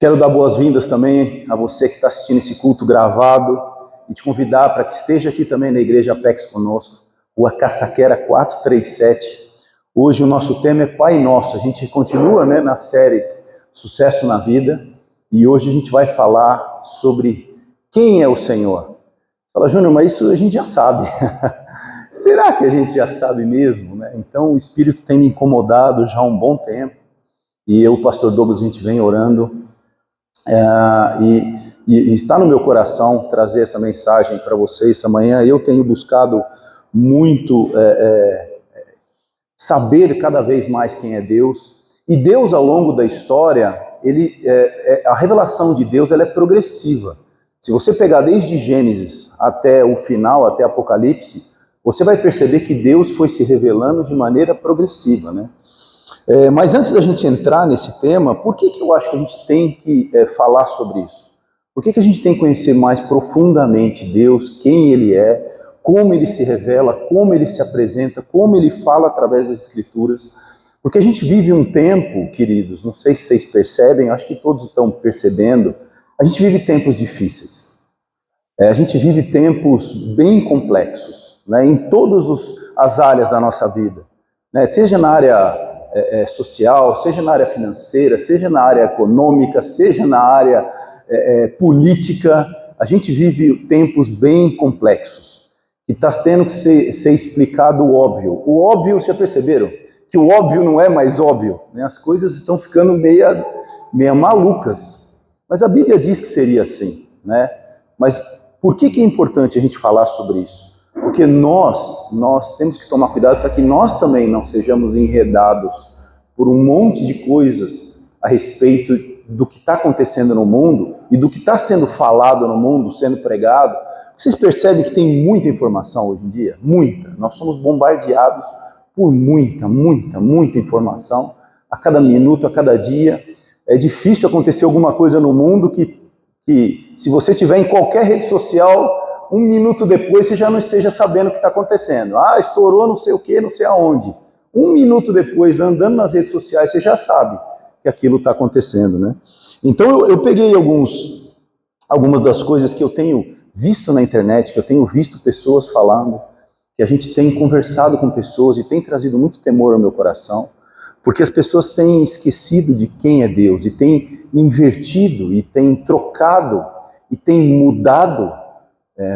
Quero dar boas-vindas também a você que está assistindo esse culto gravado e te convidar para que esteja aqui também na Igreja Apex conosco, Rua Caçaquera 437. Hoje o nosso tema é Pai Nosso. A gente continua na série Sucesso na Vida e hoje a gente vai falar sobre quem é o Senhor. Fala, Júnior, mas isso a gente já sabe. Será que a gente já sabe mesmo? Então o Espírito tem me incomodado já há um bom tempo e eu, o pastor Douglas, a gente vem orando. E está no meu coração trazer essa mensagem para vocês essa manhã. Eu tenho buscado muito saber cada vez mais quem é Deus. E Deus, ao longo da história, a revelação de Deus ela é progressiva. Se você pegar desde Gênesis até o final, até Apocalipse, você vai perceber que Deus foi se revelando de maneira progressiva, Mas antes da gente entrar nesse tema, por que eu acho que a gente tem que falar sobre isso? Por que a gente tem que conhecer mais profundamente Deus, quem Ele é, como Ele se revela, como Ele se apresenta, como Ele fala através das Escrituras? Porque a gente vive um tempo, queridos, não sei se vocês percebem, acho que todos estão percebendo, a gente vive tempos difíceis. A gente vive tempos bem complexos, em todas as áreas da nossa vida, seja na área social, seja na área financeira, seja na área econômica, seja na área política. A gente vive tempos bem complexos e está tendo que ser explicado o óbvio. O óbvio, vocês já perceberam? Que o óbvio não é mais óbvio, As coisas estão ficando meia malucas. Mas a Bíblia diz que seria assim, Mas por que é importante a gente falar sobre isso? Porque nós temos que tomar cuidado para que nós também não sejamos enredados por um monte de coisas a respeito do que está acontecendo no mundo e do que está sendo falado no mundo, sendo pregado. Vocês percebem que tem muita informação hoje em dia? Muita. Nós somos bombardeados por muita informação a cada minuto, a cada dia. É difícil acontecer alguma coisa no mundo que se você estiver em qualquer rede social, um minuto depois você já não esteja sabendo o que está acontecendo. Estourou não sei o que, não sei aonde. Um minuto depois, andando nas redes sociais, você já sabe que aquilo está acontecendo, Então eu peguei algumas das coisas que eu tenho visto na internet, que eu tenho visto pessoas falando, que a gente tem conversado com pessoas e tem trazido muito temor ao meu coração, porque as pessoas têm esquecido de quem é Deus e têm invertido e têm trocado e têm mudado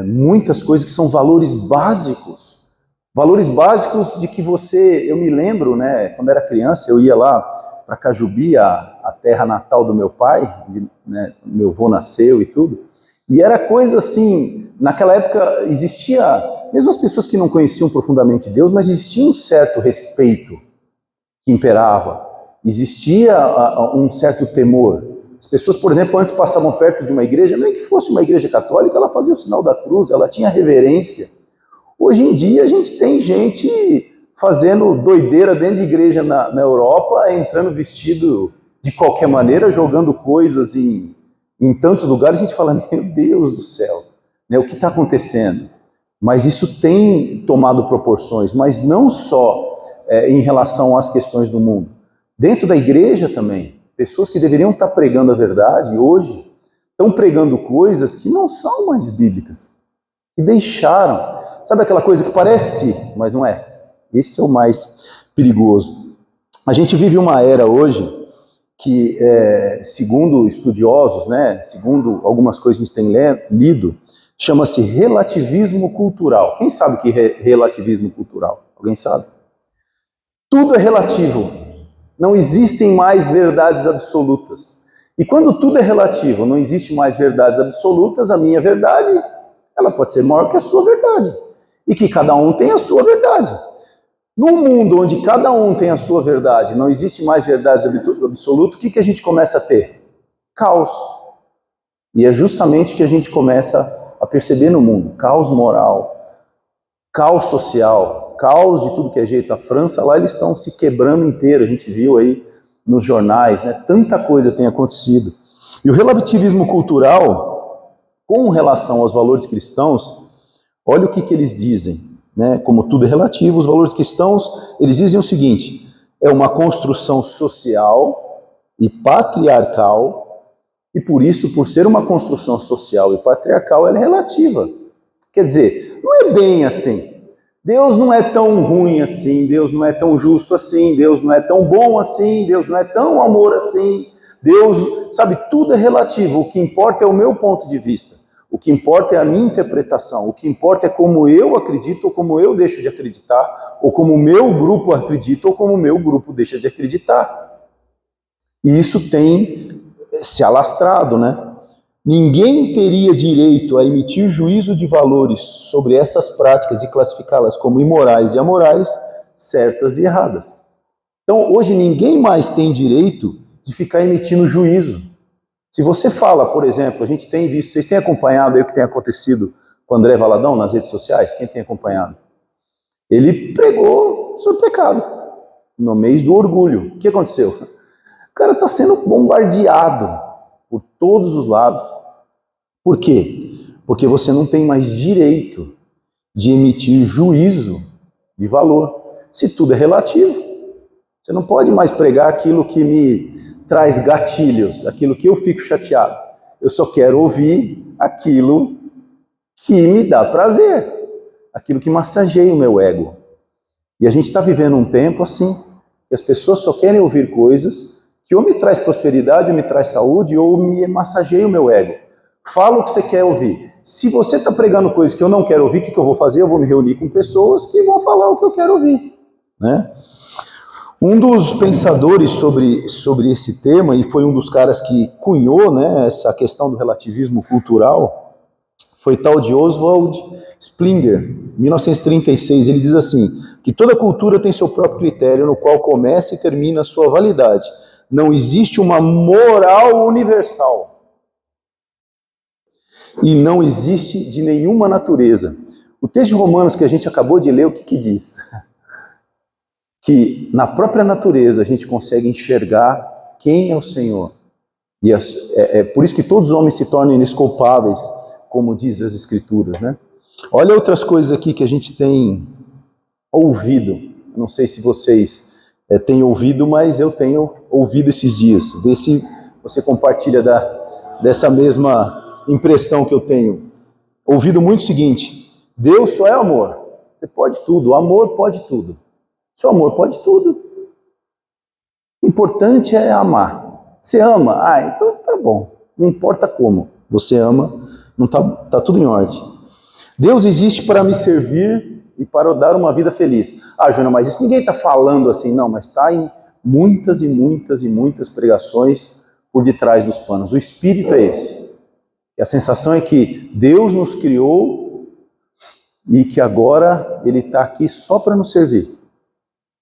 muitas coisas que são valores básicos de que eu me lembro, quando era criança, eu ia lá para Cajubi, a terra natal do meu pai, meu avô nasceu e tudo, e era coisa assim, naquela época existia, mesmo as pessoas que não conheciam profundamente Deus, mas existia um certo respeito que imperava, existia um certo temor. As pessoas, por exemplo, antes passavam perto de uma igreja, nem que fosse uma igreja católica, ela fazia o sinal da cruz, ela tinha reverência. Hoje em dia a gente tem gente fazendo doideira dentro de igreja na Europa, entrando vestido de qualquer maneira, jogando coisas em tantos lugares, a gente fala, meu Deus do céu, o que está acontecendo? Mas isso tem tomado proporções, mas não só em relação às questões do mundo. Dentro da igreja também, pessoas que deveriam estar pregando a verdade, hoje, estão pregando coisas que não são mais bíblicas, que deixaram. Sabe aquela coisa que parece, mas não é? Esse é o mais perigoso. A gente vive uma era hoje que, segundo estudiosos, segundo algumas coisas que a gente tem lido, chama-se relativismo cultural. Quem sabe o que é relativismo cultural? Alguém sabe? Tudo é relativo. Não existem mais verdades absolutas. E quando tudo é relativo, não existe mais verdades absolutas, a minha verdade, ela pode ser maior que a sua verdade. E que cada um tem a sua verdade. Num mundo onde cada um tem a sua verdade, não existe mais verdades absolutas, o que a gente começa a ter? Caos. E é justamente o que a gente começa a perceber no mundo. Caos moral, caos social, caos de tudo que é jeito. A França lá, eles estão se quebrando inteiro, a gente viu aí nos jornais, Tanta coisa tem acontecido. E o relativismo cultural, com relação aos valores cristãos, olha o que eles dizem, Como tudo é relativo, os valores cristãos, eles dizem o seguinte: é uma construção social e patriarcal E por isso, por ser uma construção social e patriarcal, ela é relativa. Quer dizer, não é bem assim. Deus não é tão ruim assim, Deus não é tão justo assim, Deus não é tão bom assim, Deus não é tão amor assim. Deus, sabe, tudo é relativo. O que importa é o meu ponto de vista. O que importa é a minha interpretação. O que importa é como eu acredito ou como eu deixo de acreditar, ou como o meu grupo acredita ou como o meu grupo deixa de acreditar. E isso tem se alastrado, né? Ninguém teria direito a emitir juízo de valores sobre essas práticas e classificá-las como imorais e amorais, certas e erradas. Então, hoje ninguém mais tem direito de ficar emitindo juízo. Se você fala, por exemplo, a gente tem visto, vocês têm acompanhado aí o que tem acontecido com o André Valadão nas redes sociais? Quem tem acompanhado? Ele pregou sobre pecado, no mês do orgulho. O que aconteceu? O cara está sendo bombardeado por todos os lados. Por quê? Porque você não tem mais direito de emitir juízo de valor. Se tudo é relativo, você não pode mais pregar aquilo que me traz gatilhos, aquilo que eu fico chateado. Eu só quero ouvir aquilo que me dá prazer, aquilo que massageia o meu ego. E a gente está vivendo um tempo assim, que as pessoas só querem ouvir coisas que ou me traz prosperidade, ou me traz saúde, ou me massageia o meu ego. Fala o que você quer ouvir. Se você está pregando coisas que eu não quero ouvir, o que eu vou fazer? Eu vou me reunir com pessoas que vão falar o que eu quero ouvir, né? Um dos pensadores sobre esse tema, e foi um dos caras que cunhou, né, essa questão do relativismo cultural, foi tal de Oswald Spengler, 1936. Ele diz assim, que toda cultura tem seu próprio critério, no qual começa e termina a sua validade. Não existe uma moral universal. E não existe de nenhuma natureza. O texto de Romanos que a gente acabou de ler, o que diz? Que na própria natureza a gente consegue enxergar quem é o Senhor. E é por isso que todos os homens se tornam inesculpáveis, como diz as Escrituras, né? Olha outras coisas aqui que a gente tem ouvido. Não sei se vocês têm ouvido, mas eu tenho ouvido esses dias. Vê se você compartilha dessa mesma impressão que eu tenho. Ouvido muito o seguinte: Deus só é amor. Você pode tudo, o amor pode tudo. Seu amor pode tudo. O importante é amar. Você ama? Ah, então tá bom. Não importa como. Você ama, não tá tudo em ordem. Deus existe para me servir e para dar uma vida feliz. Ah, Júnior, mas isso ninguém está falando assim. Não, mas está em muitas e muitas e muitas pregações por detrás dos panos. O espírito é esse. E a sensação é que Deus nos criou e que agora Ele está aqui só para nos servir.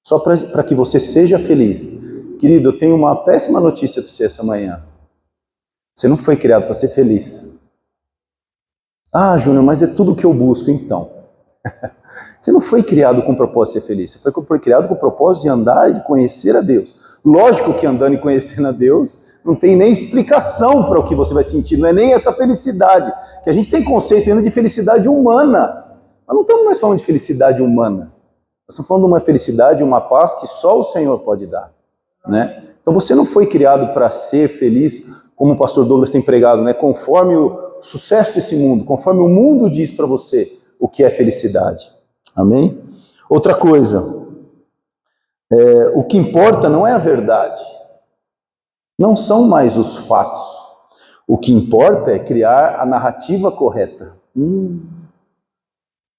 Só para que você seja feliz. Querido, eu tenho uma péssima notícia para você essa manhã. Você não foi criado para ser feliz. Ah, Júnior, mas é tudo o que eu busco, então. Você não foi criado com o propósito de ser feliz. Você foi criado com o propósito de andar e de conhecer a Deus. Lógico que andando e conhecendo a Deus, não tem nem explicação para o que você vai sentir. Não é nem essa felicidade. Que a gente tem conceito ainda de felicidade humana. Mas não estamos mais falando de felicidade humana. Nós estamos falando de uma felicidade, uma paz que só o Senhor pode dar, né? Então você não foi criado para ser feliz, como o pastor Douglas tem pregado, né? Conforme o sucesso desse mundo, conforme o mundo diz para você o que é felicidade. Amém? Outra coisa, o que importa não é a verdade, não são mais os fatos. O que importa é criar a narrativa correta.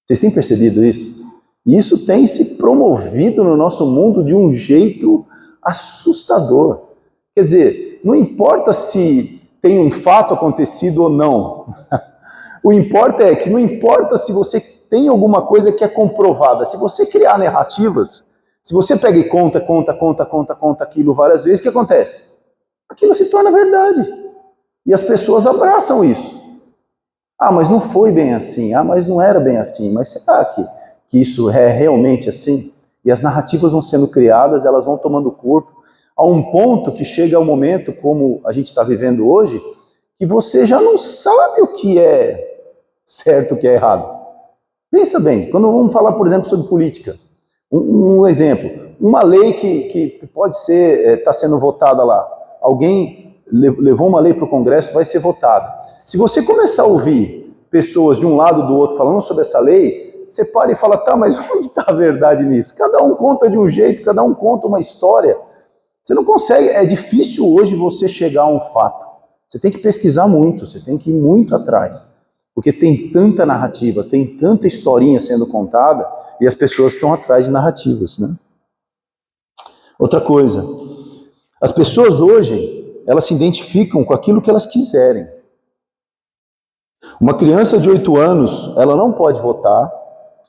Vocês têm percebido isso? Isso tem se promovido no nosso mundo de um jeito assustador. Quer dizer, não importa se tem um fato acontecido ou não. O importa é que não importa se você tem alguma coisa que é comprovada. Se você criar narrativas, se você pega e conta aquilo várias vezes, o que acontece? Aquilo se torna verdade. E as pessoas abraçam isso. Ah, mas não foi bem assim. Ah, mas não era bem assim. Mas será que isso é realmente assim? E as narrativas vão sendo criadas, elas vão tomando corpo, a um ponto que chega ao momento, como a gente está vivendo hoje, que você já não sabe o que é certo e o que é errado. Pensa bem, quando vamos falar, por exemplo, sobre política, um exemplo, uma lei que pode ser, está sendo votada lá, alguém levou uma lei para o Congresso, vai ser votada. Se você começar a ouvir pessoas de um lado ou do outro falando sobre essa lei, você para e fala, tá, mas onde está a verdade nisso? Cada um conta de um jeito, cada um conta uma história. Você não consegue, é difícil hoje você chegar a um fato. Você tem que pesquisar muito, você tem que ir muito atrás. Porque tem tanta narrativa, tem tanta historinha sendo contada, e as pessoas estão atrás de narrativas, né? Outra coisa, as pessoas hoje, elas se identificam com aquilo que elas quiserem. Uma criança de 8 anos, ela não pode votar,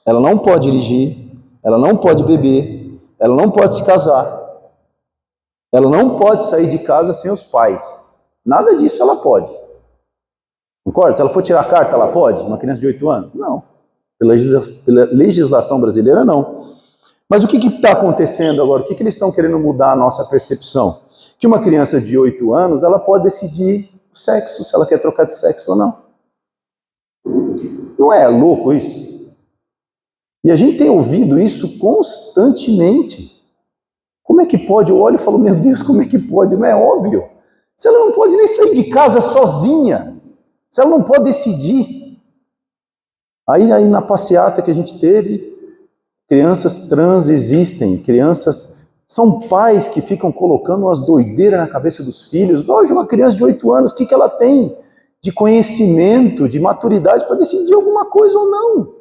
ela não pode dirigir, ela não pode beber, ela não pode se casar, ela não pode sair de casa sem os pais. Nada disso ela pode. Concorda? Se ela for tirar a carta, ela pode? Uma criança de 8 anos? Não. Pela legislação brasileira, não. Mas o que está acontecendo agora? O que eles estão querendo mudar a nossa percepção? Que uma criança de 8 anos, ela pode decidir o sexo, se ela quer trocar de sexo ou não. Não é louco isso? E a gente tem ouvido isso constantemente. Como é que pode? Eu olho e falo, meu Deus, como é que pode? Não é óbvio. Se ela não pode nem sair de casa sozinha, se ela não pode decidir. Aí na passeata que a gente teve, crianças trans existem, crianças... São pais que ficam colocando umas doideiras na cabeça dos filhos. Hoje uma criança de 8 anos, o que ela tem de conhecimento, de maturidade para decidir alguma coisa ou não?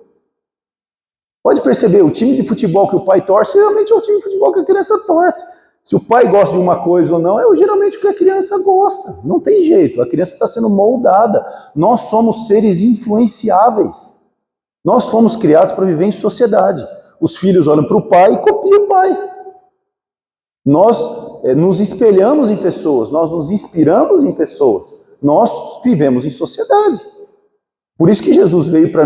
Pode perceber, o time de futebol que o pai torce, geralmente é o time de futebol que a criança torce. Se o pai gosta de uma coisa ou não, é geralmente o que a criança gosta. Não tem jeito, a criança está sendo moldada. Nós somos seres influenciáveis. Nós fomos criados para viver em sociedade. Os filhos olham para o pai e copiam o pai. Nós nos espelhamos em pessoas, nós nos inspiramos em pessoas. Nós vivemos em sociedade. Por isso que Jesus veio para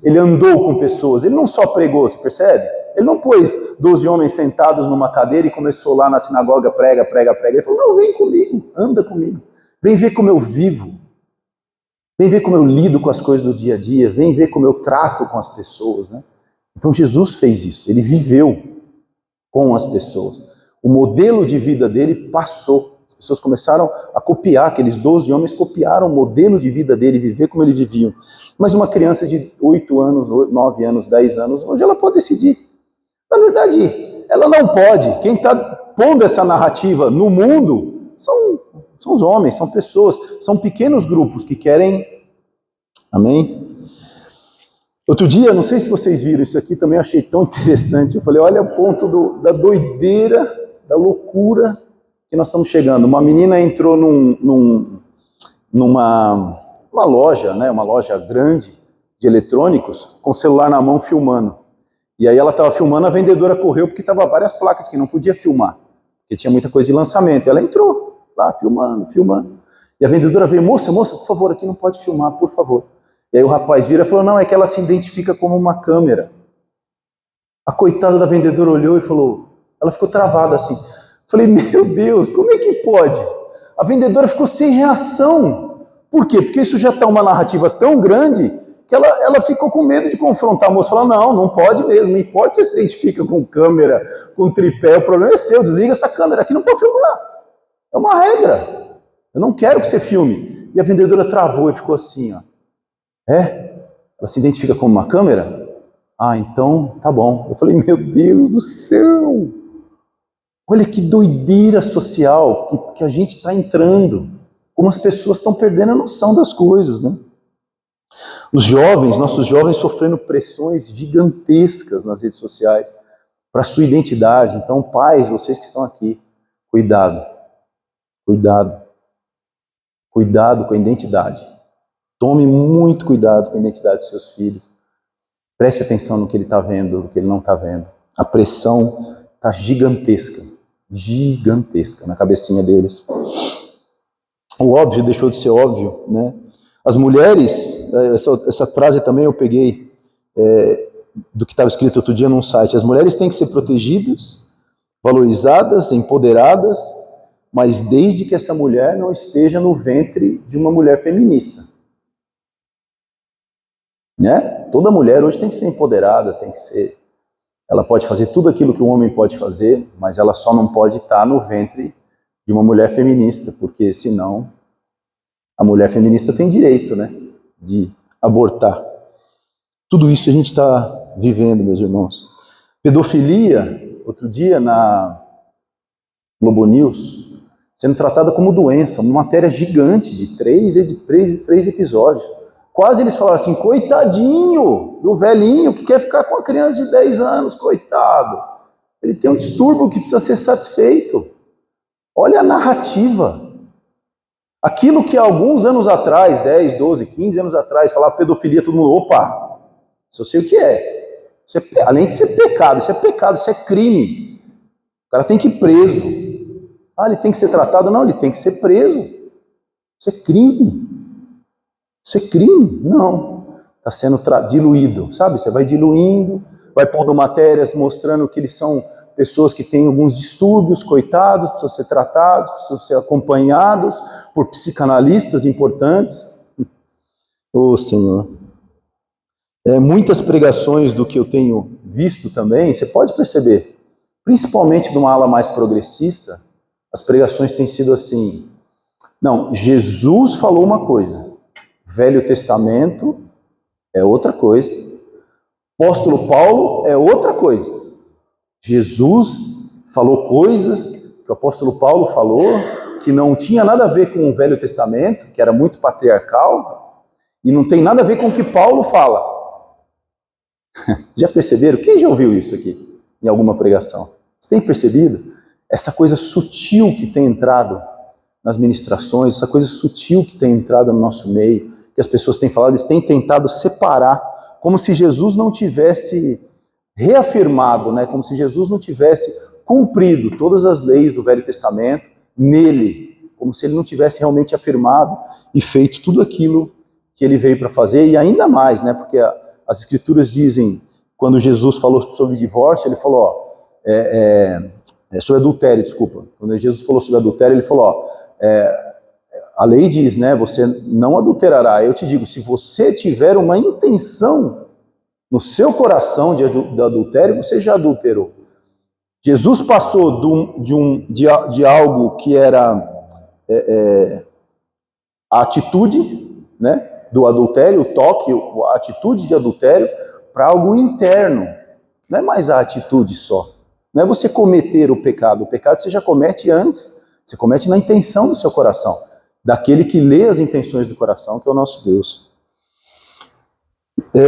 Ele andou com pessoas, ele não só pregou, você percebe? Ele não pôs 12 homens sentados numa cadeira e começou lá na sinagoga, prega. Ele falou, não, vem comigo, anda comigo. Vem ver como eu vivo. Vem ver como eu lido com as coisas do dia a dia. Vem ver como eu trato com as pessoas, né? Então Jesus fez isso, ele viveu com as pessoas. O modelo de vida dele passou. As pessoas começaram a copiar, aqueles 12 homens copiaram o modelo de vida dele, viver como ele vivia. Mas uma criança de 8 anos, 9 anos, 10 anos, hoje ela pode decidir. Na verdade, ela não pode. Quem está pondo essa narrativa no mundo são os homens, são pessoas, são pequenos grupos que querem... Amém? Outro dia, não sei se vocês viram isso aqui, também achei tão interessante. Eu falei, olha o ponto da doideira, da loucura que nós estamos chegando. Uma menina entrou numa loja, né, uma loja grande de eletrônicos, com o celular na mão filmando. E aí ela estava filmando, a vendedora correu porque estava várias placas que não podia filmar, porque tinha muita coisa de lançamento. E ela entrou lá filmando. E a vendedora veio, moça, por favor, aqui não pode filmar, por favor. E aí o rapaz vira e falou, não, é que ela se identifica como uma câmera. A coitada da vendedora olhou e falou, ela ficou travada assim. Falei, meu Deus, como é que pode? A vendedora ficou sem reação. Por quê? Porque isso já está uma narrativa tão grande que ela ficou com medo de confrontar a moça. Falou, não pode mesmo, não importa se você se identifica com câmera, com tripé, o problema é seu, desliga essa câmera aqui, não pode filmar. É uma regra. Eu não quero que você filme. E a vendedora travou e ficou assim, ó. Ela se identifica como uma câmera? Ah, então tá bom. Eu falei, meu Deus do céu! Olha que doideira social que a gente está entrando. Como as pessoas estão perdendo a noção das coisas, né? Os jovens, nossos jovens sofrendo pressões gigantescas nas redes sociais para a sua identidade. Então, pais, vocês que estão aqui, cuidado com a identidade. Tome muito cuidado com a identidade dos seus filhos. Preste atenção no que ele está vendo, no que ele não está vendo. A pressão está gigantesca na cabecinha deles. O óbvio deixou de ser óbvio, né? As mulheres, essa frase também eu peguei do que estava escrito outro dia num site. As mulheres têm que ser protegidas, valorizadas, empoderadas, mas desde que essa mulher não esteja no ventre de uma mulher feminista. Né? Toda mulher hoje tem que ser empoderada, ela pode fazer tudo aquilo que um homem pode fazer, mas ela só não pode estar no ventre de uma mulher feminista, porque senão a mulher feminista tem direito, né, de abortar. Tudo isso a gente está vivendo, meus irmãos. Pedofilia, outro dia na Globo News, sendo tratada como doença, uma matéria gigante de três episódios. Quase eles falaram assim, coitadinho do velhinho que quer ficar com a criança de 10 anos, coitado. Ele tem um distúrbio que precisa ser satisfeito. Olha a narrativa. Aquilo que há alguns anos atrás, 10, 12, 15 anos atrás, falava pedofilia, todo mundo, opa, isso eu sei o que é. Isso é. Além de ser pecado, isso é crime. O cara tem que ir preso. Ah, ele tem que ser tratado? Não, ele tem que ser preso. Isso é crime. Isso é crime? Não. Está sendo diluído, sabe? Você vai diluindo, vai pondo matérias mostrando que eles são pessoas que têm alguns distúrbios, coitados, precisam ser tratados, precisam ser acompanhados por psicanalistas importantes. Ô Senhor. Muitas pregações do que eu tenho visto também, você pode perceber, principalmente de uma ala mais progressista, as pregações têm sido assim, não, Jesus falou uma coisa, Velho Testamento é outra coisa, Apóstolo Paulo é outra coisa. Jesus falou coisas que o apóstolo Paulo falou que não tinha nada a ver com o Velho Testamento, que era muito patriarcal, e não tem nada a ver com o que Paulo fala. Já perceberam? Quem já ouviu isso aqui em alguma pregação? Você tem percebido? Essa coisa sutil que tem entrado nas ministrações, essa coisa sutil que tem entrado no nosso meio, que as pessoas têm falado, eles têm tentado separar, como se Jesus não tivesse reafirmado, né, como se Jesus não tivesse cumprido todas as leis do Velho Testamento nele, como se ele não tivesse realmente afirmado e feito tudo aquilo que ele veio para fazer, e ainda mais, né, porque as Escrituras dizem, quando Jesus falou sobre divórcio, ele falou, sobre adultério, desculpa, quando Jesus falou sobre adultério, ele falou, a lei diz, né, você não adulterará, eu te digo, se você tiver uma intenção no seu coração de adultério, você já adulterou. Jesus passou de algo que era a atitude, né, do adultério, o toque, a atitude de adultério, para algo interno. Não é mais a atitude só. Não é você cometer o pecado você já comete antes. Você comete na intenção do seu coração, daquele que lê as intenções do coração, que é o nosso Deus.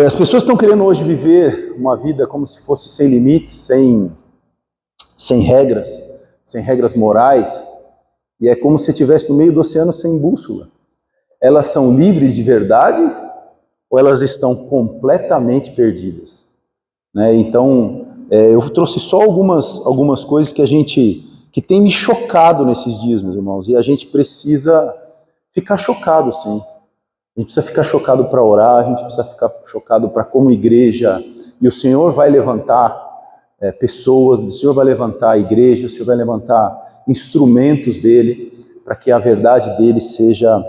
As pessoas estão querendo hoje viver uma vida como se fosse sem limites, sem regras morais, e é como se estivesse no meio do oceano sem bússola. Elas são livres de verdade ou elas estão completamente perdidas? Né? Então, eu trouxe só algumas coisas que tem me chocado nesses dias, meus irmãos, e a gente precisa ficar chocado, sim. A gente precisa ficar chocado para orar, a gente precisa ficar chocado para como igreja, e o Senhor vai levantar pessoas, o Senhor vai levantar a igreja, o Senhor vai levantar instrumentos dele, para que a verdade dele seja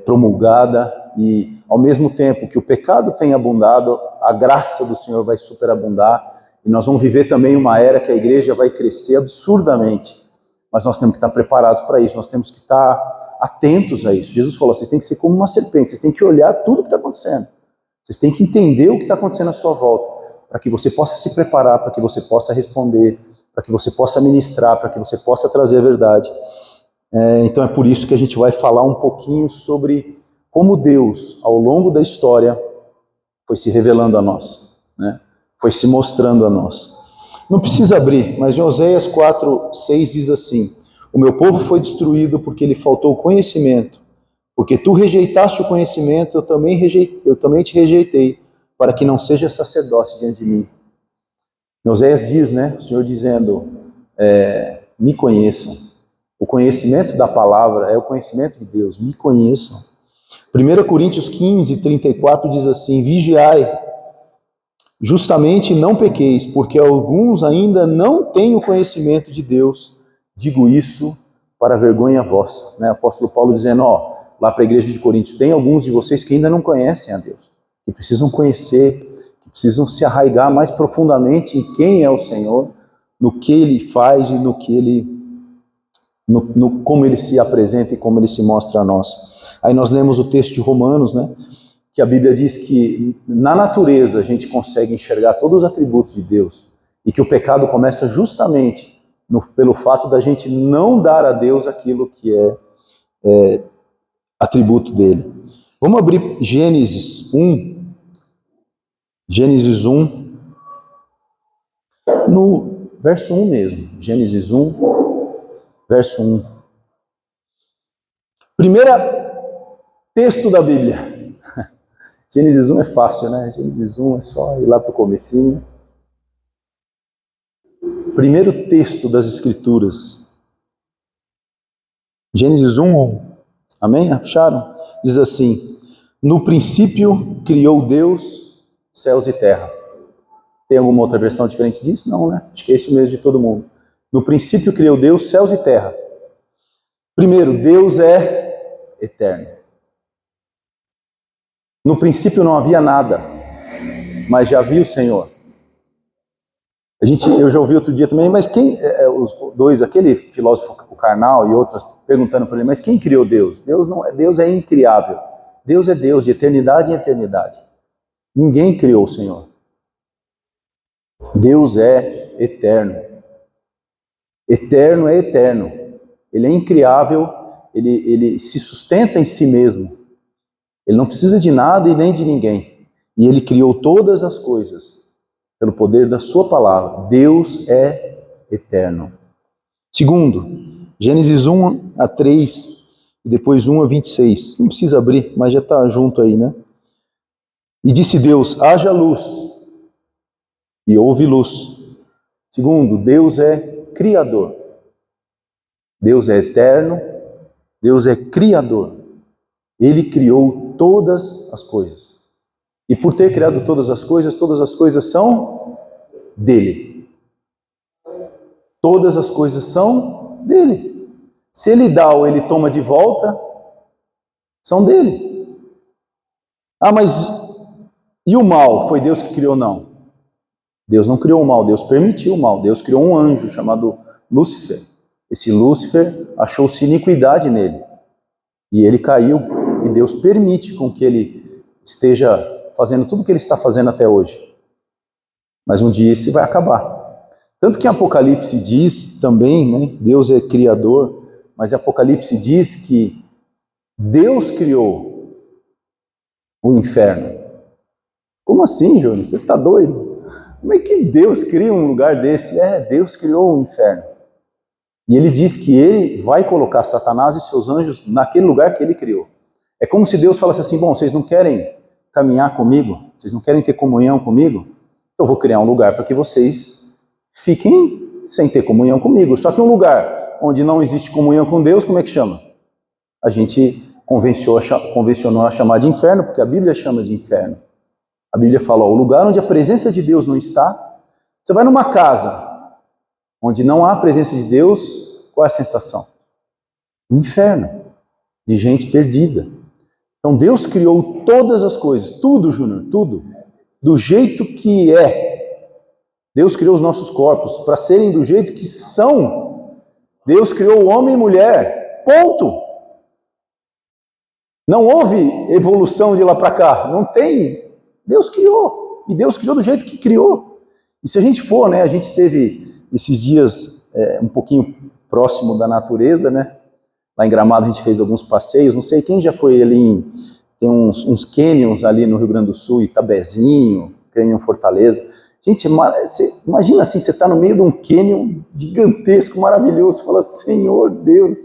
promulgada, e ao mesmo tempo que o pecado tem abundado, a graça do Senhor vai superabundar, e nós vamos viver também uma era que a igreja vai crescer absurdamente, mas nós temos que estar preparados para isso, nós temos que estar atentos a isso. Jesus falou, vocês têm que ser como uma serpente, vocês têm que olhar tudo o que está acontecendo, vocês têm que entender o que está acontecendo à sua volta, para que você possa se preparar, para que você possa responder, para que você possa ministrar, para que você possa trazer a verdade. Então é por isso que a gente vai falar um pouquinho sobre como Deus, ao longo da história, foi se revelando a nós, né? Foi se mostrando a nós. Não precisa abrir, mas em Oséias 4:6 diz assim, o meu povo foi destruído porque lhe faltou conhecimento, porque tu rejeitaste o conhecimento, eu também te rejeitei, para que não seja sacerdócio diante de mim. Em Oséias diz, né, o Senhor dizendo, me conheçam. O conhecimento da palavra é o conhecimento de Deus, me conheçam. 1 Coríntios 15:34 diz assim, vigiai, justamente não pequeis, porque alguns ainda não têm o conhecimento de Deus. Digo isso para vergonha vossa. Né? Apóstolo Paulo dizendo, lá para a igreja de Coríntios, tem alguns de vocês que ainda não conhecem a Deus, que precisam conhecer, que precisam se arraigar mais profundamente em quem é o Senhor, no que Ele faz e no que Ele como ele se apresenta e como ele se mostra a nós. Aí nós lemos o texto de Romanos, né, que a Bíblia diz que na natureza a gente consegue enxergar todos os atributos de Deus e que o pecado começa justamente pelo fato da gente não dar a Deus aquilo que é atributo dele. Vamos abrir Gênesis 1. Gênesis 1, no verso 1 mesmo. Gênesis 1, verso 1. Primeiro texto da Bíblia. Gênesis 1 é fácil, né? Gênesis 1 é só ir lá para o comecinho. Primeiro texto das Escrituras. Gênesis 1, 1. Amém? Acharam? Diz assim: no princípio criou Deus céus e terra. Tem alguma outra versão diferente disso? Não, né? Acho que é isso mesmo de todo mundo. No princípio criou Deus céus e terra. Primeiro, Deus é eterno. No princípio não havia nada, mas já havia o Senhor. Eu já ouvi outro dia também, mas quem, os dois, aquele filósofo carnal e outros perguntando para ele, mas quem criou Deus? Deus é incriável. Deus é Deus de eternidade em eternidade. Ninguém criou o Senhor. Deus é eterno. Eterno é eterno. Ele é incriável, ele se sustenta em si mesmo. Ele não precisa de nada e nem de ninguém. E ele criou todas as coisas pelo poder da sua palavra. Deus é eterno. Segundo, Gênesis 1 a 3 e depois 1 a 26. Não precisa abrir, mas já está junto aí, né? E disse Deus: haja luz. E houve luz. Segundo, Deus é criador. Deus é eterno. Deus é criador. Ele criou todas as coisas. E por ter criado todas as coisas são dele. Todas as coisas são dele. Se ele dá ou ele toma de volta, são dele. Ah, mas e o mal? Foi Deus que criou? Não. Deus não criou o mal, Deus permitiu o mal. Deus criou um anjo chamado Lúcifer. Esse Lúcifer achou-se iniquidade nele. E ele caiu, e Deus permite com que ele esteja fazendo tudo o que ele está fazendo até hoje. Mas um dia isso vai acabar. Tanto que em Apocalipse diz também, né, Deus é criador, mas Apocalipse diz que Deus criou o inferno. Como assim, Júnior? Você está doido? Como é que Deus cria um lugar desse? Deus criou o inferno. E ele diz que ele vai colocar Satanás e seus anjos naquele lugar que ele criou. É como se Deus falasse assim: bom, vocês não querem caminhar comigo? Vocês não querem ter comunhão comigo? Então eu vou criar um lugar para que vocês fiquem sem ter comunhão comigo. Só que um lugar onde não existe comunhão com Deus, como é que chama? A gente convencionou a chamar de inferno, porque a Bíblia chama de inferno. A Bíblia fala: o lugar onde a presença de Deus não está. Você vai numa casa onde não há a presença de Deus, qual é a sensação? Um inferno, de gente perdida. Então Deus criou todas as coisas, tudo, Júnior, tudo, do jeito que é. Deus criou os nossos corpos para serem do jeito que são. Deus criou homem e mulher, ponto. Não houve evolução de lá para cá, não tem. Deus criou, e Deus criou do jeito que criou. E se a gente for, né, a gente teve esses dias um pouquinho próximo da natureza, né? Lá em Gramado a gente fez alguns passeios, não sei quem já foi ali, tem uns canyons ali no Rio Grande do Sul, Itabezinho, Canyon Fortaleza. Gente, imagina assim, você está no meio de um canyon gigantesco, maravilhoso, você fala: Senhor Deus,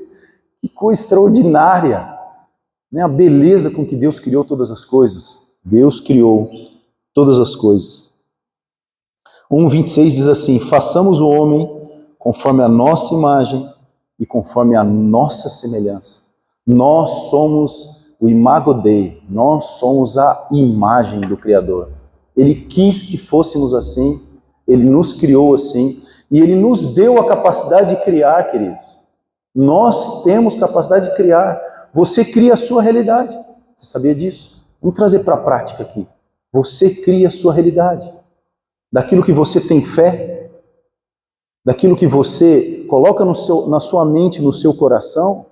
que coisa extraordinária, né? A beleza com que Deus criou todas as coisas. Deus criou todas as coisas. 1:26 diz assim: façamos o homem conforme a nossa imagem e conforme a nossa semelhança. Nós somos o imago Dei, nós somos a imagem do Criador. Ele quis que fôssemos assim, ele nos criou assim, e ele nos deu a capacidade de criar, queridos. Nós temos capacidade de criar. Você cria a sua realidade. Você sabia disso? Vamos trazer para a prática aqui. Você cria a sua realidade. Daquilo que você tem fé. daquilo que você coloca na sua mente, no seu coração,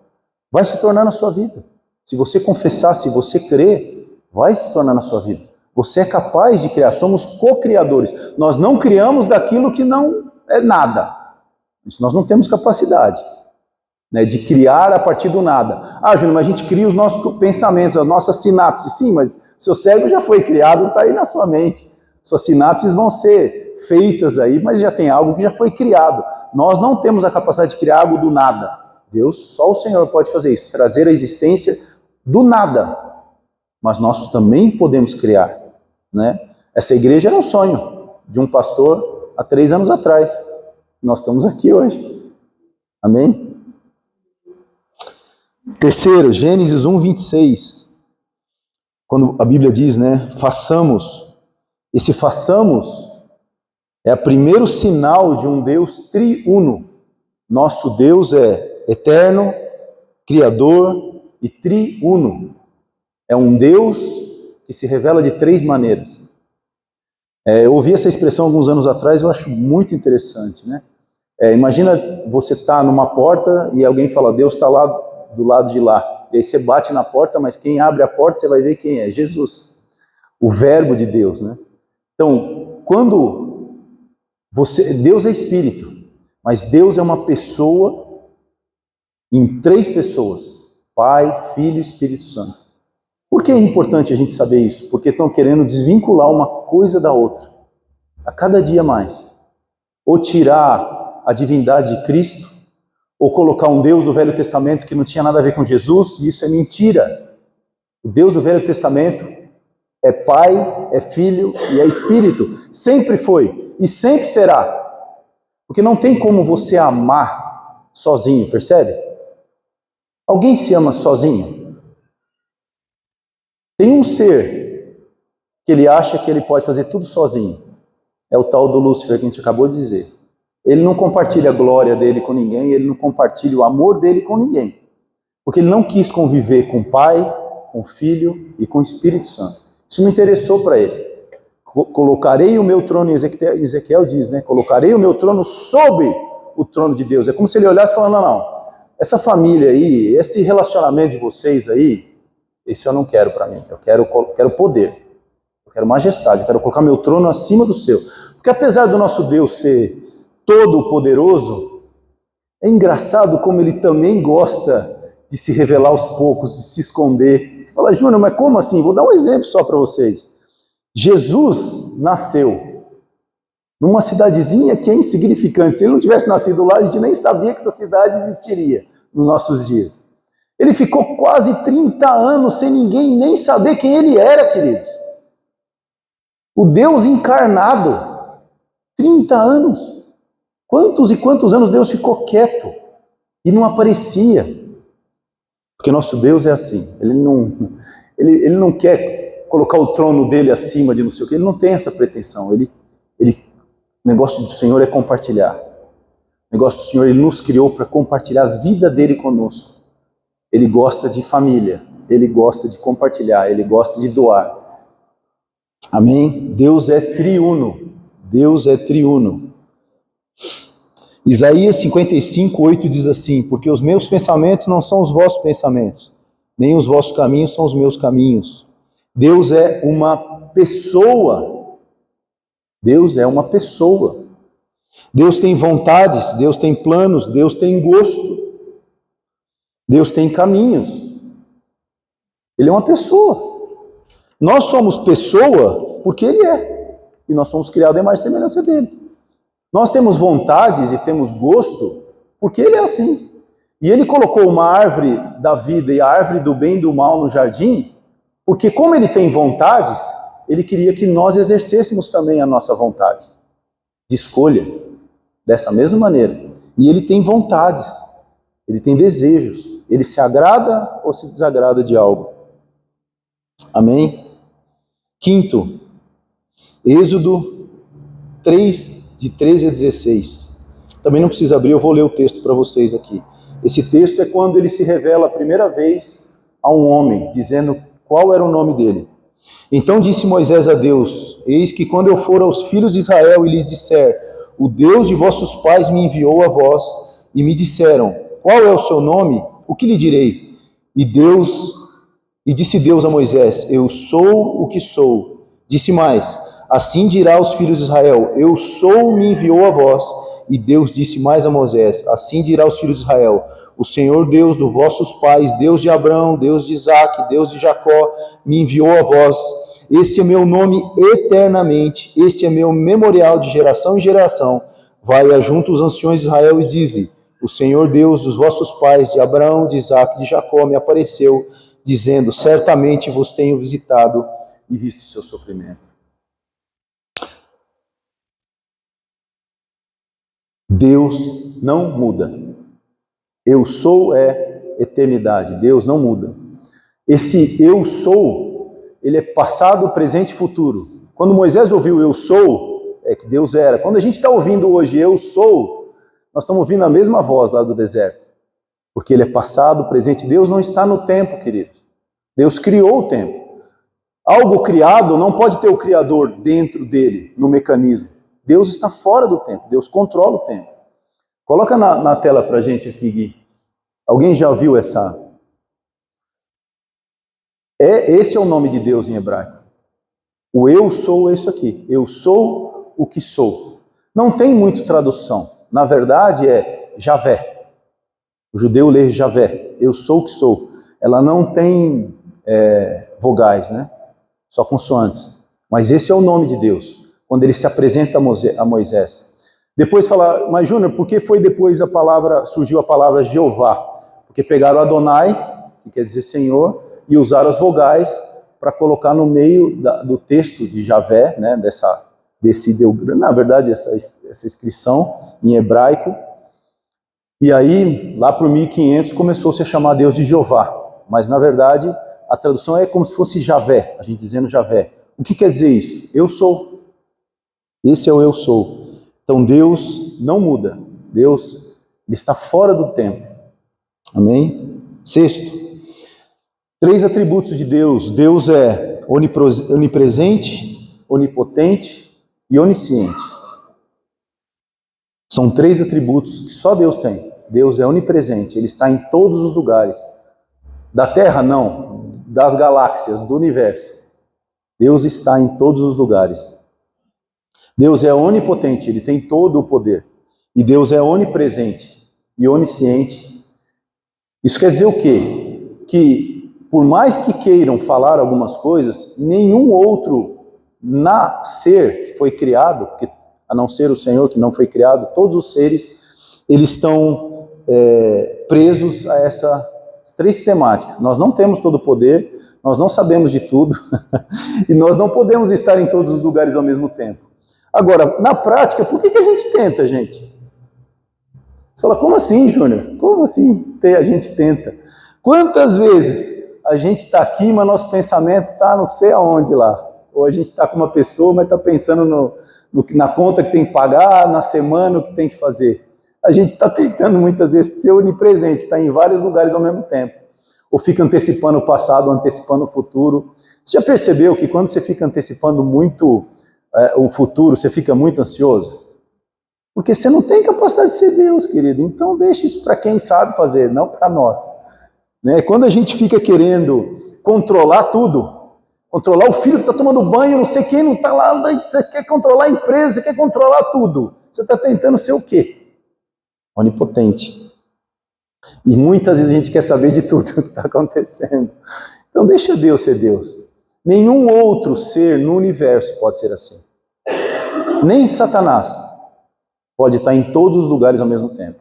vai se tornar na sua vida. Se você confessar, se você crer, vai se tornar na sua vida. Você é capaz de criar, somos co-criadores. Nós não criamos daquilo que não é nada. Isso nós não temos capacidade, né, de criar a partir do nada. Ah, Júnior, mas a gente cria os nossos pensamentos, as nossas sinapses. Sim, mas seu cérebro já foi criado, está aí na sua mente. Suas sinapses vão ser feitas aí, mas já tem algo que já foi criado. Nós não temos a capacidade de criar algo do nada. Deus, só o Senhor pode fazer isso, trazer a existência do nada. Mas nós também podemos criar, né? Essa igreja era um sonho de um pastor há 3 anos atrás. Nós estamos aqui hoje. Amém? Terceiro, Gênesis 1:26. Quando a Bíblia diz, né, façamos. Esse façamos é o primeiro sinal de um Deus triuno. Nosso Deus é eterno, criador e triuno. É um Deus que se revela de 3 maneiras. Eu ouvi essa expressão alguns anos atrás, eu acho muito interessante, né? Imagina você estar numa porta e alguém fala, Deus está lá do lado de lá. E aí você bate na porta, mas quem abre a porta você vai ver quem é, Jesus. O verbo de Deus, né? Então, quando Deus é espírito, mas Deus é uma pessoa em 3 pessoas, Pai, Filho e Espírito Santo. Por que é importante a gente saber isso? Porque estão querendo desvincular uma coisa da outra, a cada dia mais. Ou tirar a divindade de Cristo, ou colocar um Deus do Velho Testamento que não tinha nada a ver com Jesus, e isso é mentira. O Deus do Velho Testamento é Pai, é Filho e é Espírito. Sempre foi e sempre será. Porque não tem como você amar sozinho, percebe? Alguém se ama sozinho? Tem um ser que ele acha que ele pode fazer tudo sozinho. É o tal do Lúcifer que a gente acabou de dizer. Ele não compartilha a glória dele com ninguém, ele não compartilha o amor dele com ninguém. Porque ele não quis conviver com o Pai, com o Filho e com o Espírito Santo. Isso não interessou para ele. Colocarei o meu trono, Ezequiel diz, né? Colocarei o meu trono sobre o trono de Deus. É como se ele olhasse e falasse, não, essa família aí, esse relacionamento de vocês aí, isso eu não quero para mim. Eu quero poder, eu quero majestade, eu quero colocar meu trono acima do seu. Porque apesar do nosso Deus ser todo poderoso, é engraçado como ele também gosta de se revelar aos poucos, de se esconder. Você fala, Júnior, mas como assim? Vou dar um exemplo só para vocês. Jesus nasceu numa cidadezinha que é insignificante. Se ele não tivesse nascido lá, a gente nem sabia que essa cidade existiria nos nossos dias. Ele ficou quase 30 anos sem ninguém nem saber quem ele era, queridos. O Deus encarnado, 30 anos. Quantos e quantos anos Deus ficou quieto e não aparecia? Porque nosso Deus é assim, ele não quer colocar o trono dele acima de não sei o que, ele não tem essa pretensão. O negócio do Senhor é compartilhar. O negócio do Senhor, ele nos criou para compartilhar a vida dele conosco. Ele gosta de família, ele gosta de compartilhar, ele gosta de doar. Amém? Deus é triuno. Deus é triuno. Isaías 55:8 diz assim, porque os meus pensamentos não são os vossos pensamentos, nem os vossos caminhos são os meus caminhos. Deus é uma pessoa. Deus é uma pessoa. Deus tem vontades, Deus tem planos, Deus tem gosto. Deus tem caminhos. Ele é uma pessoa. Nós somos pessoa porque Ele é. E nós somos criados em mais semelhança dele. Nós temos vontades e temos gosto porque Ele é assim. E Ele colocou uma árvore da vida e a árvore do bem e do mal no jardim, porque como Ele tem vontades, Ele queria que nós exercêssemos também a nossa vontade de escolha, dessa mesma maneira. E Ele tem vontades, Ele tem desejos, Ele se agrada ou se desagrada de algo. Amém? Quinto, Êxodo 3, de 13 a 16. Também não precisa abrir, eu vou ler o texto para vocês aqui. Esse texto é quando ele se revela a primeira vez a um homem, dizendo qual era o nome dele. Então disse Moisés a Deus, eis que quando eu for aos filhos de Israel e lhes disser, o Deus de vossos pais me enviou a vós, e me disseram, qual é o seu nome? O que lhe direi? E disse Deus a Moisés, eu sou o que sou. Disse mais, assim dirá aos filhos de Israel, eu sou, me enviou a vós. E Deus disse mais a Moisés, assim dirá aos filhos de Israel, o Senhor Deus dos vossos pais, Deus de Abraão, Deus de Isaque, Deus de Jacó, me enviou a vós. Este é meu nome eternamente, este é meu memorial de geração em geração. Vai ajunto os anciões de Israel e diz-lhe, o Senhor Deus dos vossos pais, de Abraão, de Isaque e de Jacó, me apareceu, dizendo, certamente vos tenho visitado e visto o seu sofrimento. Deus não muda. Eu sou é eternidade. Deus não muda. Esse eu sou, ele é passado, presente e futuro. Quando Moisés ouviu eu sou, é que Deus era. Quando a gente está ouvindo hoje eu sou, nós estamos ouvindo a mesma voz lá do deserto. Porque ele é passado, presente. Deus não está no tempo, queridos. Deus criou o tempo. Algo criado não pode ter o Criador dentro dele, no mecanismo. Deus está fora do tempo, Deus controla o tempo. Coloca na tela pra gente aqui, Gui. Alguém já viu essa? Esse é o nome de Deus em hebraico. O eu sou é isso aqui. Eu sou o que sou. Não tem muito tradução. Na verdade é Javé. O judeu lê Javé. Eu sou o que sou. Ela não tem vogais, né? Só consoantes. Mas esse é o nome de Deus, quando ele se apresenta a Moisés. Depois fala, mas Júnior, por que foi depois surgiu a palavra Jeová? Porque pegaram Adonai, que quer dizer Senhor, e usaram as vogais para colocar no meio do texto de Javé, né, na verdade, essa inscrição em hebraico. E aí, lá por 1500, começou-se a chamar Deus de Jeová. Mas, na verdade, a tradução é como se fosse Javé, a gente dizendo Javé. O que quer dizer isso? Eu sou. Esse é o eu sou. Então Deus não muda. Deus ele está fora do tempo. Amém? Sexto, 3 atributos de Deus. Deus é onipresente, onipotente e onisciente. São 3 atributos que só Deus tem. Deus é onipresente, ele está em todos os lugares. Da Terra, não. Das galáxias, do universo. Deus está em todos os lugares. Deus é onipotente, ele tem todo o poder. E Deus é onipresente e onisciente. Isso quer dizer o quê? Que por mais que queiram falar algumas coisas, nenhum outro ser que foi criado, porque a não ser o Senhor que não foi criado, todos os seres, eles estão presos a essas 3 temáticas. Nós não temos todo o poder, nós não sabemos de tudo, e nós não podemos estar em todos os lugares ao mesmo tempo. Agora, na prática, por que a gente tenta, gente? Você fala, como assim, Júnior? Como assim a gente tenta? Quantas vezes a gente está aqui, mas nosso pensamento está não sei aonde lá? Ou a gente está com uma pessoa, mas está pensando na conta que tem que pagar, na semana o que tem que fazer. A gente está tentando muitas vezes ser onipresente, está em vários lugares ao mesmo tempo. Ou fica antecipando o passado, antecipando o futuro. Você já percebeu que quando você fica antecipando muito o futuro, você fica muito ansioso? Porque você não tem capacidade de ser Deus, querido. Então deixa isso para quem sabe fazer, não para nós. Né? Quando a gente fica querendo controlar tudo, controlar o filho que está tomando banho, não sei quem não está lá, você quer controlar a empresa, você quer controlar tudo. Você está tentando ser o quê? Onipotente. E muitas vezes a gente quer saber de tudo o que está acontecendo. Então deixa Deus ser Deus. Nenhum outro ser no universo pode ser assim. Nem Satanás pode estar em todos os lugares ao mesmo tempo.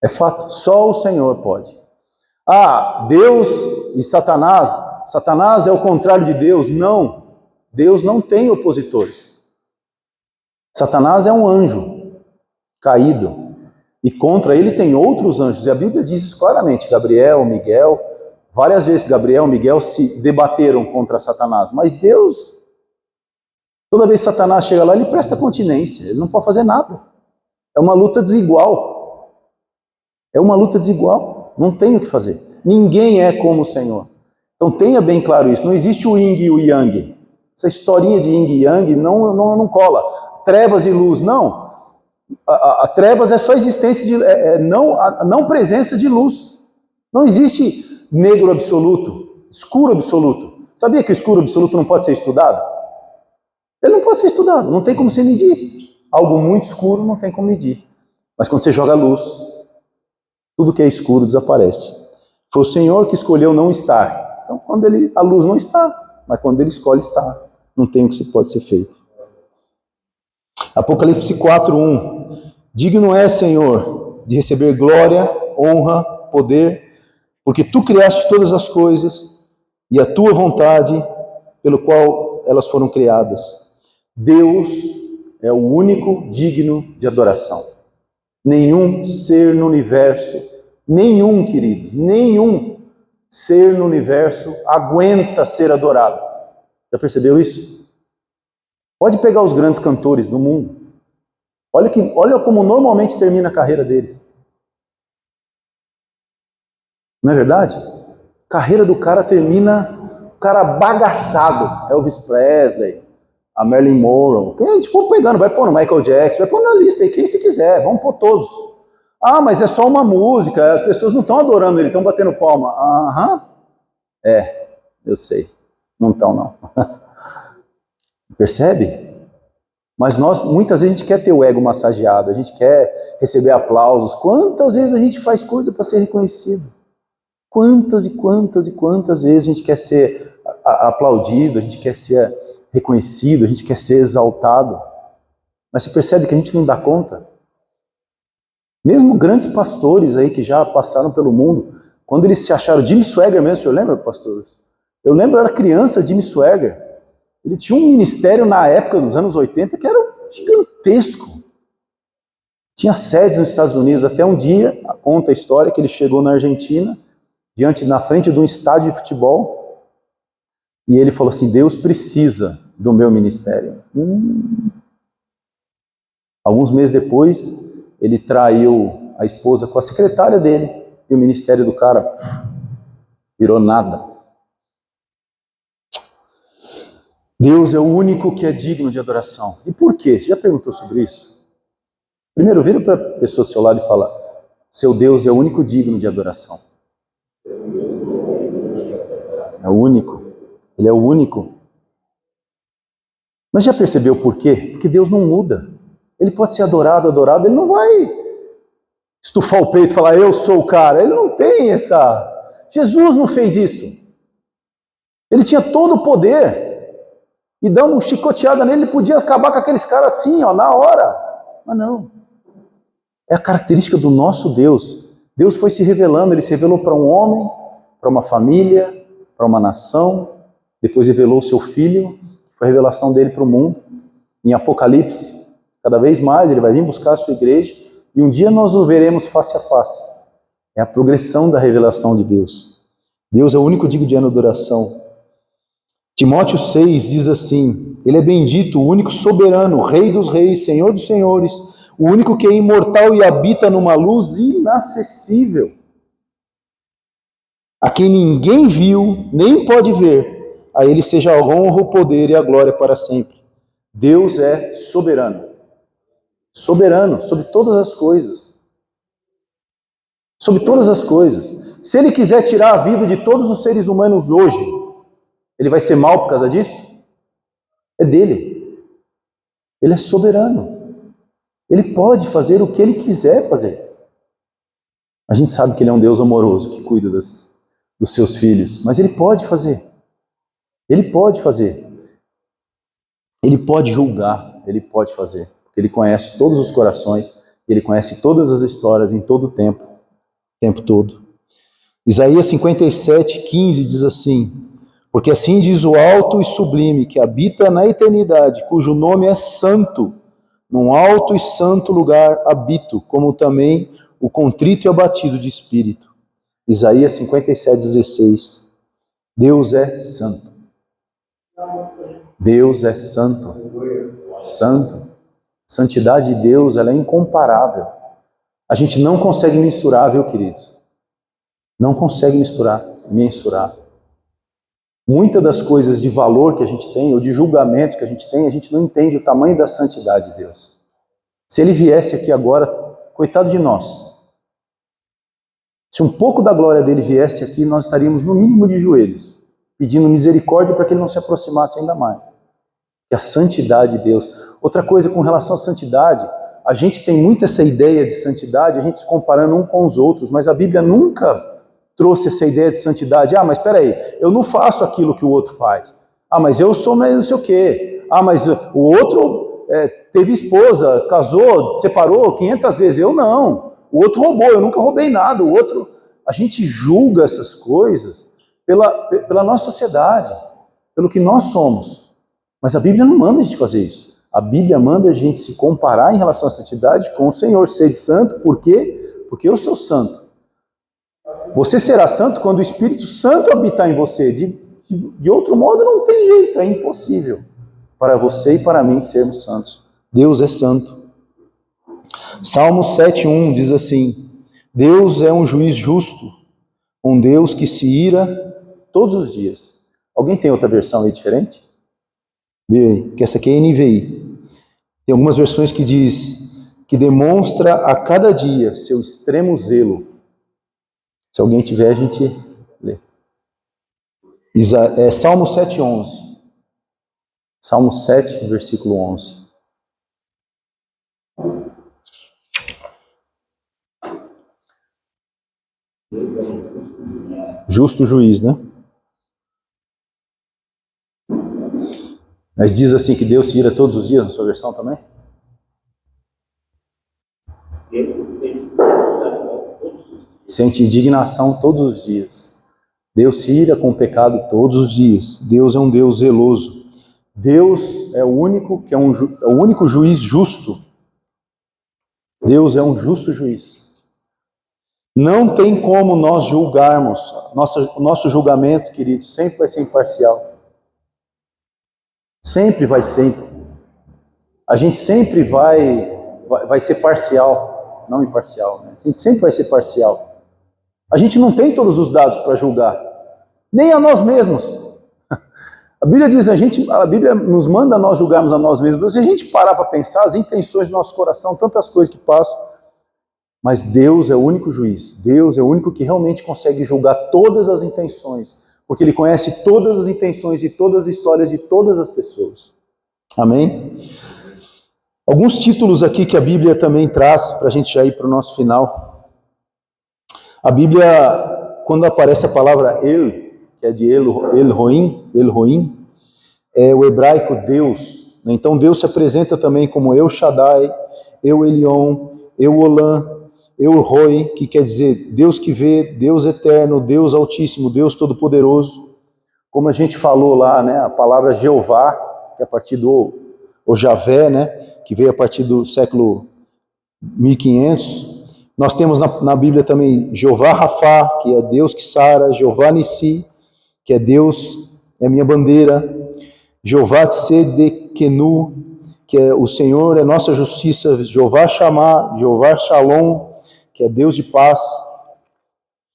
É fato, só o Senhor pode. Deus e Satanás. Satanás é o contrário de Deus. Não, Deus não tem opositores. Satanás é um anjo caído. E contra ele tem outros anjos. E a Bíblia diz isso claramente. Gabriel, Miguel, várias vezes Gabriel e Miguel se debateram contra Satanás. Mas Deus, toda vez que Satanás chega lá, ele presta continência. Ele não pode fazer nada. É uma luta desigual. É uma luta desigual. Não tem o que fazer. Ninguém é como o Senhor. Então tenha bem claro isso. Não existe o yin e o yang. Essa historinha de yin e yang não cola. trevas e luz. Não. A trevas é só a existência de... a não presença de luz. Não existe negro absoluto, escuro absoluto. Sabia que o escuro absoluto não pode ser estudado? Ele não pode ser estudado, não tem como você medir. Algo muito escuro não tem como medir. Mas quando você joga luz, tudo que é escuro desaparece. Foi o Senhor que escolheu não estar. Então, quando a luz não está, mas quando ele escolhe estar, não tem o que pode ser feito. Apocalipse 4:1. Digno é, Senhor, de receber glória, honra, poder, porque tu criaste todas as coisas e a tua vontade pelo qual elas foram criadas. Deus é o único digno de adoração. Nenhum ser no universo, nenhum, queridos, nenhum ser no universo aguenta ser adorado. Já percebeu isso? Pode pegar os grandes cantores do mundo. Olha como normalmente termina a carreira deles. Não é verdade? A carreira do cara termina, o cara bagaçado. Elvis Presley, a Marilyn Monroe. Quem a gente for pegando, vai pôr no Michael Jackson, vai pôr na lista aí, quem se quiser, vamos pôr todos. Ah, mas é só uma música, as pessoas não estão adorando ele, estão batendo palma. Aham, eu sei, não estão não. Percebe? Mas muitas vezes a gente quer ter o ego massageado, a gente quer receber aplausos. Quantas vezes a gente faz coisa para ser reconhecido? Quantas e quantas e quantas vezes a gente quer ser aplaudido, a gente quer ser reconhecido, a gente quer ser exaltado. Mas você percebe que a gente não dá conta? Mesmo grandes pastores aí que já passaram pelo mundo, quando eles se acharam, Jim Swaggart mesmo, o senhor lembra, pastores? Eu lembro, eu era criança, Jim Swaggart. Ele tinha um ministério na época dos anos 80 que era gigantesco. Tinha sedes nos Estados Unidos. Até um dia, conta a história, que ele chegou na Argentina, na frente de um estádio de futebol, e ele falou assim, Deus precisa do meu ministério. Alguns meses depois, ele traiu a esposa com a secretária dele, e o ministério do cara virou nada. Deus é o único que é digno de adoração. E por quê? Você já perguntou sobre isso? Primeiro, vira para a pessoa do seu lado e fala, seu Deus é o único digno de adoração. É o único. Ele é o único. Mas já percebeu por quê? Porque Deus não muda. Ele pode ser adorado, ele não vai estufar o peito e falar, eu sou o cara. Ele não tem essa... Jesus não fez isso. Ele tinha todo o poder. E dando uma chicoteada nele, ele podia acabar com aqueles caras assim, ó, na hora. Mas não. É a característica do nosso Deus. Deus foi se revelando, ele se revelou para um homem, para uma família, para uma nação, depois revelou o seu Filho, que foi a revelação dele para o mundo. Em Apocalipse, cada vez mais, ele vai vir buscar a sua igreja, e um dia nós o veremos face a face. É a progressão da revelação de Deus. Deus é o único digno de adoração. Timóteo 6 diz assim, ele é bendito, o único soberano, Rei dos reis, Senhor dos senhores, o único que é imortal e habita numa luz inacessível, a quem ninguém viu, nem pode ver, a ele seja a honra, o poder e a glória para sempre. Deus é soberano. Soberano sobre todas as coisas. Sobre todas as coisas. Se ele quiser tirar a vida de todos os seres humanos hoje, ele vai ser mal por causa disso? É dele. Ele é soberano. Ele pode fazer o que ele quiser fazer. A gente sabe que ele é um Deus amoroso, que cuida dos seus filhos, mas ele pode fazer. Ele pode fazer. Ele pode julgar, ele pode fazer. Porque ele conhece todos os corações, ele conhece todas as histórias em todo o tempo todo. Isaías 57:15 diz assim, porque assim diz o alto e sublime, que habita na eternidade, cujo nome é santo, num alto e santo lugar habito, como também o contrito e abatido de espírito. Isaías 57:16. Deus é santo. Deus é santo. Santo. Santidade de Deus, ela é incomparável. A gente não consegue mensurar, viu, queridos? Não consegue mensurar. Muitas das coisas de valor que a gente tem, ou de julgamentos que a gente não entende o tamanho da santidade de Deus. Se ele viesse aqui agora, coitado de nós. Se um pouco da glória dele viesse aqui, nós estaríamos no mínimo de joelhos, pedindo misericórdia para que ele não se aproximasse ainda mais. E a santidade de Deus. Outra coisa com relação à santidade, a gente tem muito essa ideia de santidade, a gente se comparando um com os outros, mas a Bíblia nunca trouxe essa ideia de santidade. Ah, mas espera aí, eu não faço aquilo que o outro faz. Ah, mas eu sou mais não sei o quê. Ah, mas o outro teve esposa, casou, separou 500 vezes. Eu não. O outro roubou, eu nunca roubei nada. O outro... A gente julga essas coisas pela nossa sociedade, pelo que nós somos. Mas a Bíblia não manda a gente fazer isso. A Bíblia manda a gente se comparar em relação à santidade com o Senhor. Sede santo, por quê? Porque eu sou santo. Você será santo quando o Espírito Santo habitar em você. De outro modo, não tem jeito, é impossível para você e para mim sermos santos. Deus é santo. Salmos 7:1 diz assim: Deus é um juiz justo, um Deus que se ira todos os dias. Alguém tem outra versão aí diferente? Vê aí, que essa aqui é NVI. Tem algumas versões que diz que demonstra a cada dia seu extremo zelo. Se alguém tiver, a gente lê. Salmo 7:11. Salmo 7, versículo 11. Justo juiz, né? Mas diz assim que Deus se ira todos os dias, na sua versão também? Sente indignação todos os dias. Deus se ira com o pecado todos os dias. Deus é um Deus zeloso. Deus é o único que é o único juiz justo. Deus é um justo juiz. Não tem como nós julgarmos. O nosso julgamento, queridos, sempre vai ser imparcial. Sempre vai ser. A gente sempre vai ser parcial, não imparcial. Né? A gente sempre vai ser parcial. A gente não tem todos os dados para julgar, nem a nós mesmos. A Bíblia diz, a Bíblia nos manda a nós julgarmos a nós mesmos. Se a gente parar para pensar, as intenções do nosso coração, tantas coisas que passam, mas Deus é o único juiz. Deus é o único que realmente consegue julgar todas as intenções, porque Ele conhece todas as intenções de todas as histórias de todas as pessoas. Amém? Alguns títulos aqui que a Bíblia também traz, para a gente já ir para o nosso final. A Bíblia, quando aparece a palavra El, que é de Elohim, é o hebraico Deus. Então Deus se apresenta também como El Shaddai, Eu Elion, Eu Olam, Eu Roi, que quer dizer Deus que vê, Deus eterno, Deus altíssimo, Deus todo-poderoso. Como a gente falou lá, né, a palavra Jeová, que é a partir do Javé, né, que veio a partir do século 1500. Nós temos na Bíblia também Jeová Rafá, que é Deus que sara, Jeová Nissi, que é Deus, é minha bandeira, Jeová Tsedekenu, que é o Senhor, é nossa justiça, Jeová Shammah, Jeová Shalom, que é Deus de paz.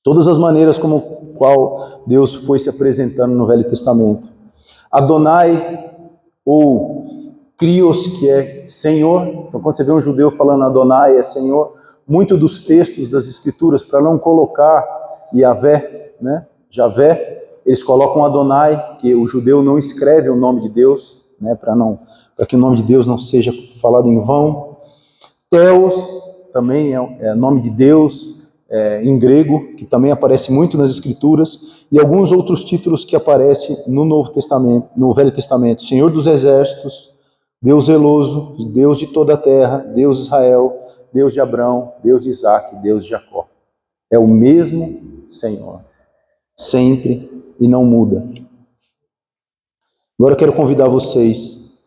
Todas as maneiras como qual Deus foi se apresentando no Velho Testamento. Adonai, ou Krios, que é Senhor. Então quando você vê um judeu falando Adonai é Senhor, muito dos textos das Escrituras, para não colocar Yahvé, né, Javé, eles colocam Adonai, que o judeu não escreve o nome de Deus, né, para que o nome de Deus não seja falado em vão. Theos também é nome de Deus em grego, que também aparece muito nas Escrituras, e alguns outros títulos que aparecem no Novo Testamento, no Velho Testamento. Senhor dos Exércitos, Deus zeloso, Deus de toda a terra, Deus de Israel, Deus de Abraão, Deus de Isaac, Deus de Jacó. É o mesmo Senhor, sempre e não muda. Agora eu quero convidar vocês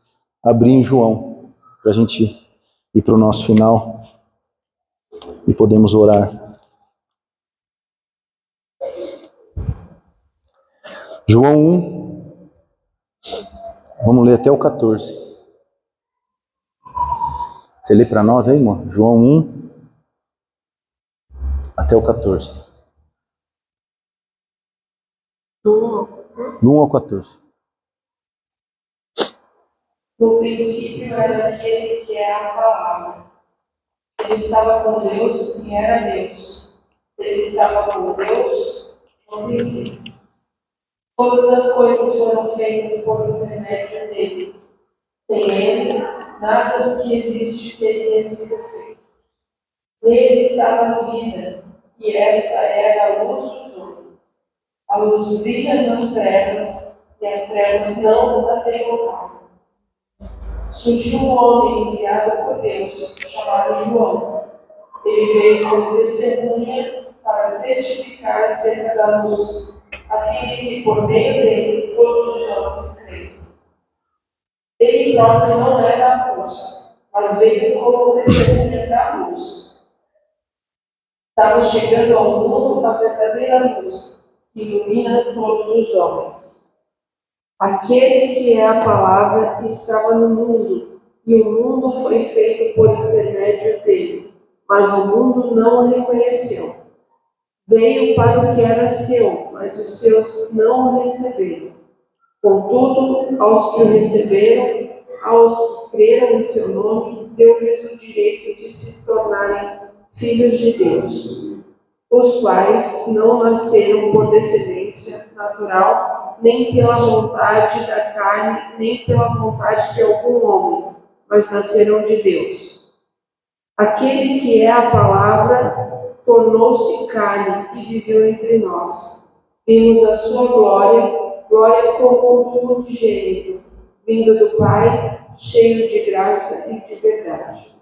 a abrirem João, para a gente ir para o nosso final e podemos orar. João 1, vamos ler até o 14. Você lê para nós aí, irmão? João 1, até o 14. Do 1 ao 14. No princípio era aquele que é a palavra. Ele estava com Deus e era Deus. Ele estava com Deus no princípio. Todas as coisas foram feitas por intermédio dele. Sem ele, nada do que existe teria sido feito. Nele estava a vida, e esta era a luz dos homens. A luz brilha nas trevas, e as trevas não a derrotaram. Surgiu um homem enviado por Deus, chamado João. Ele veio como testemunha para testificar acerca da luz, a fim de que por meio dele todos os homens cresçam. Ele próprio não era a luz, mas veio como testemunha da luz. Estava chegando ao mundo a verdadeira luz, que ilumina todos os homens. Aquele que é a palavra estava no mundo, e o mundo foi feito por intermédio dele, mas o mundo não o reconheceu. Veio para o que era seu, mas os seus não o receberam. Contudo, aos que o receberam, aos que creram em seu nome, deu-lhes o direito de se tornarem filhos de Deus, os quais não nasceram por descendência natural, nem pela vontade da carne, nem pela vontade de algum homem, mas nasceram de Deus. Aquele que é a palavra tornou-se carne e viveu entre nós. Vimos a sua glória, glória como do unigênito, vindo do Pai, cheio de graça e de verdade.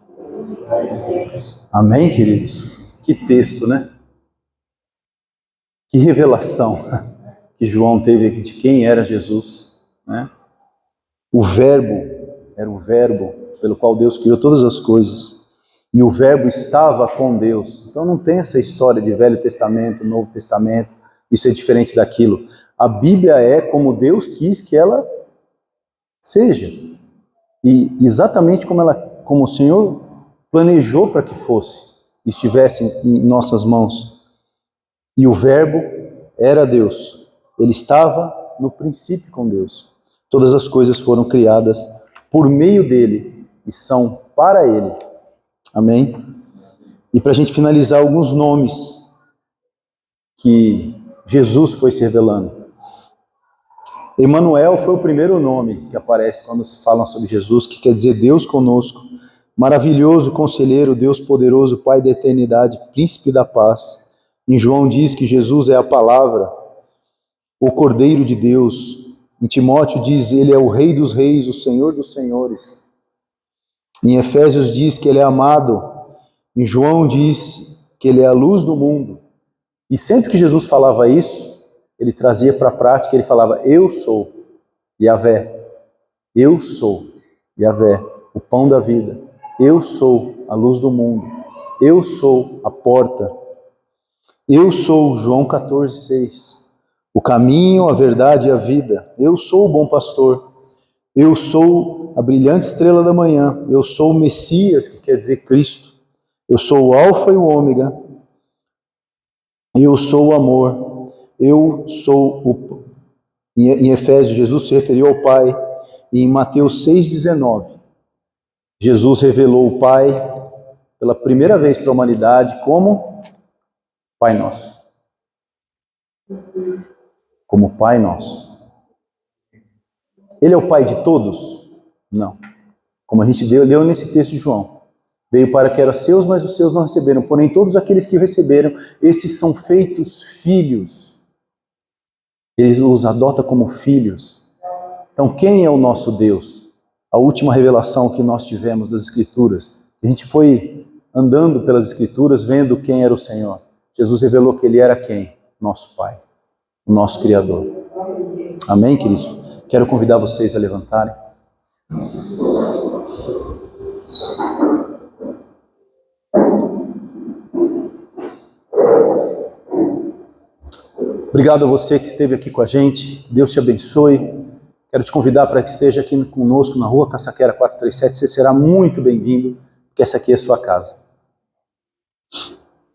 Amém, queridos? Que texto, né? Que revelação que João teve aqui de quem era Jesus, né? O Verbo era o Verbo pelo qual Deus criou todas as coisas. E o Verbo estava com Deus. Então não tem essa história de Velho Testamento, Novo Testamento, isso é diferente daquilo. A Bíblia é como Deus quis que ela seja. E exatamente como o Senhor planejou para que fosse, estivesse em nossas mãos. E o Verbo era Deus. Ele estava no princípio com Deus. Todas as coisas foram criadas por meio dele e são para ele. Amém? E para a gente finalizar, alguns nomes que Jesus foi se revelando. Emanuel foi o primeiro nome que aparece quando se falam sobre Jesus, que quer dizer Deus conosco. Maravilhoso Conselheiro, Deus poderoso, Pai da eternidade, Príncipe da paz. Em João diz que Jesus é a palavra, o Cordeiro de Deus. Em Timóteo diz, ele é o Rei dos reis, o Senhor dos senhores. Em Efésios diz que ele é amado. Em João diz que ele é a luz do mundo. E sempre que Jesus falava isso, ele trazia para a prática, ele falava, eu sou Yahvé. Eu sou Yahvé, o pão da vida. Eu sou a luz do mundo. Eu sou a porta. Eu sou, João 14,6, o caminho, a verdade e a vida. Eu sou o bom pastor. Eu sou a brilhante estrela da manhã. Eu sou o Messias, que quer dizer Cristo. Eu sou o Alfa e o Ômega. Eu sou o amor. Eu sou o... Em Efésios, Jesus se referiu ao Pai. E em Mateus 6,19, Jesus revelou o Pai pela primeira vez para a humanidade como Pai Nosso. Como Pai Nosso. Ele é o Pai de todos? Não. Como a gente leu nesse texto de João. Veio para que eram seus, mas os seus não receberam. Porém, todos aqueles que o receberam, esses são feitos filhos. Ele os adota como filhos. Então, quem é o nosso Deus? A última revelação que nós tivemos das Escrituras. A gente foi andando pelas Escrituras, vendo quem era o Senhor. Jesus revelou que Ele era quem? Nosso Pai, o nosso Criador. Amém, queridos? Quero convidar vocês a levantarem. Obrigado a você que esteve aqui com a gente. Deus te abençoe. Quero te convidar para que esteja aqui conosco na Rua Caçaquera 437. Você será muito bem-vindo, porque essa aqui é a sua casa.